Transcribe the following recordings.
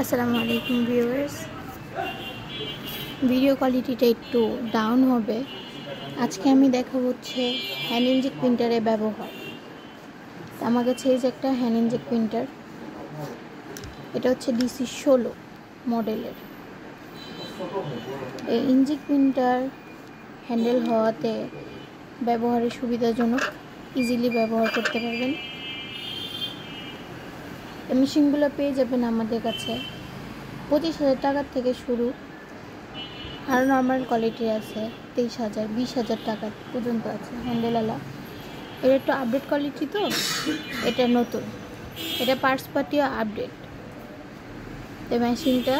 আসসালামু আলাইকুম viewers, video কোয়ালিটিটা একটু ডাউন হবে। আজকে আমি দেখাবো হচ্ছে হ্যান্ড ইনজেক্ট প্রিন্টারের ব্যবহার। আমার কাছে এই যে একটা হ্যান্ড ইনজেক্ট প্রিন্টার, এটা হচ্ছে DC16 মডেলের। এই ইনজেক্ট প্রিন্টার হ্যান্ডেল হওয়াতে ব্যবহারের সুবিধাজনক, ইজিলি ব্যবহার করতে পারবেন। এই মেশিনগুলো পেয়ে যাবেন আমাদের কাছে 25,000 টাকার থেকে শুরু, আর নর্মাল কোয়ালিটি আছে 23,000 20,000 টাকা পর্যন্ত আছে হ্যান্ডেলওয়ালা। এটা একটু আপডেট কোয়ালিটি, তো এটা নতুন, এটা পার্টস পার্টিও আপডেট। এই মেশিনটা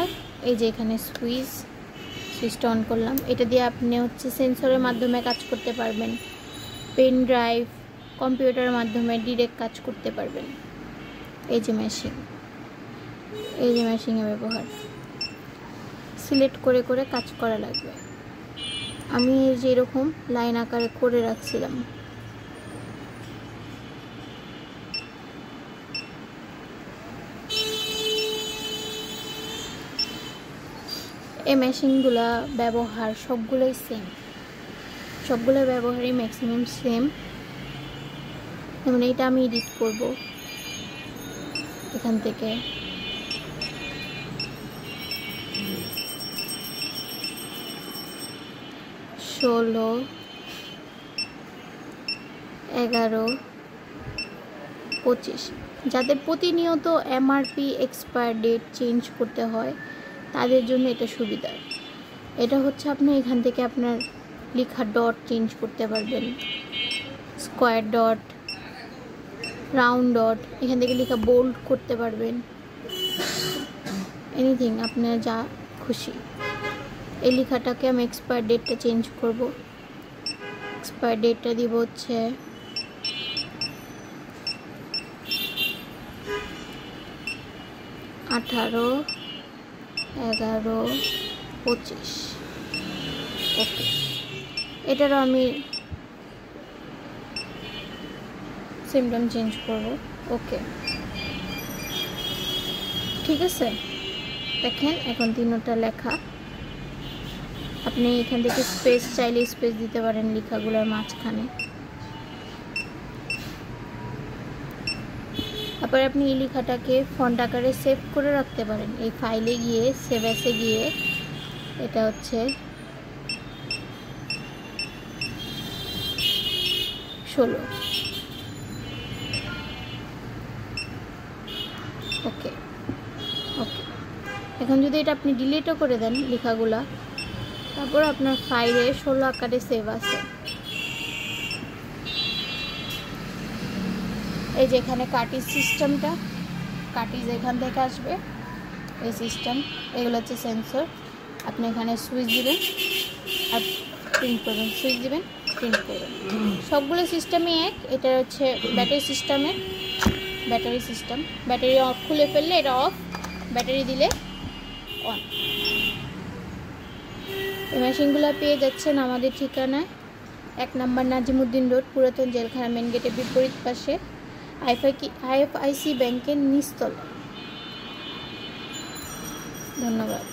এই যে এখানে সুইচটা অন করলাম, এটা দিয়ে আপনি হচ্ছে সেন্সরের মাধ্যমে কাজ করতে পারবেন, পেন ড্রাইভ, কম্পিউটারের মাধ্যমে ডিরেক্ট কাজ করতে পারবেন। এই যে মেশিনের ব্যবহার, সিলেক্ট করে করে কাজ করা লাগবে। আমি এই যে এরকম লাইন আকারে করে রাখছিলাম। এই মেশিনগুলা ব্যবহার সবগুলোই সেম, সবগুলো ব্যবহারই ম্যাক্সিমাম সেম। যেমন এইটা আমি এডিট করব এখান থেকে, ষোলো, 11, 25। যাদের প্রতিনিয়ত MRP এক্সপায়ার ডেট চেঞ্জ করতে হয় তাদের জন্য এটা সুবিধা। এটা হচ্ছে আপনি এখান থেকে আপনার লেখা ডট চেঞ্জ করতে পারবেন, স্কোয়ার ডট, রাউন্ড ডট, এখান থেকে লেখা বোল্ড করতে পারবেন, এনিথিং আপনার যা খুশি। এই লেখাটাকে আমি এক্সপায়ার ডেটটা চেঞ্জ করব। এক্সপায়ার ডেটটা দিব হচ্ছে 18, 11, 25। ওকে, এটারও আমি সিম্পটম চেঞ্জ করব। ওকে, ঠিক আছে। দেখেন এখন তিনটা লেখা, আপনি এখান থেকে স্পেস চাইলে স্পেস দিতে পারেন লেখাগুলোর মাঝখানে। তারপরে আপনি এই লেখাটাকে ফন্ট আকারে সেভ করে রাখতে পারেন। এই ফাইলে গিয়ে সেভ অ্যাসে গিয়ে এটা হচ্ছে 16। ওকে ওকে, এখন যদি এটা আপনি ডিলিটও করে দেন লেখাগুলা, তারপর আপনার ফাইলে 16 আকারে সেভ আছে। এই যে এখানে কাটিজ সিস্টেমটা, কাটিজ এখান থেকে আসবে, এই সিস্টেম, এগুলো হচ্ছে সেন্সর। আপনি এখানে সুইচ দিবেন আর প্রিন্ট করবেন, সুইচ দিবেন, প্রিন্ট করবেন। সবগুলো সিস্টেমই এক। এটা হচ্ছে ব্যাটারি সিস্টেমের, ব্যাটারি সিস্টেম। ব্যাটারি অফ খুলে ফেললে এটা অফ, ব্যাটারি দিলে অন। এই মেশিনগুলো পেয়ে যাচ্ছেন আমাদের ঠিকানায় 1 নম্বর নাজিমুদ্দিন রোড, পুরাতন জেলখানা মেন গেটের বিপরীত পাশে, IFIC ব্যাংকের নিচতলা। ধন্যবাদ।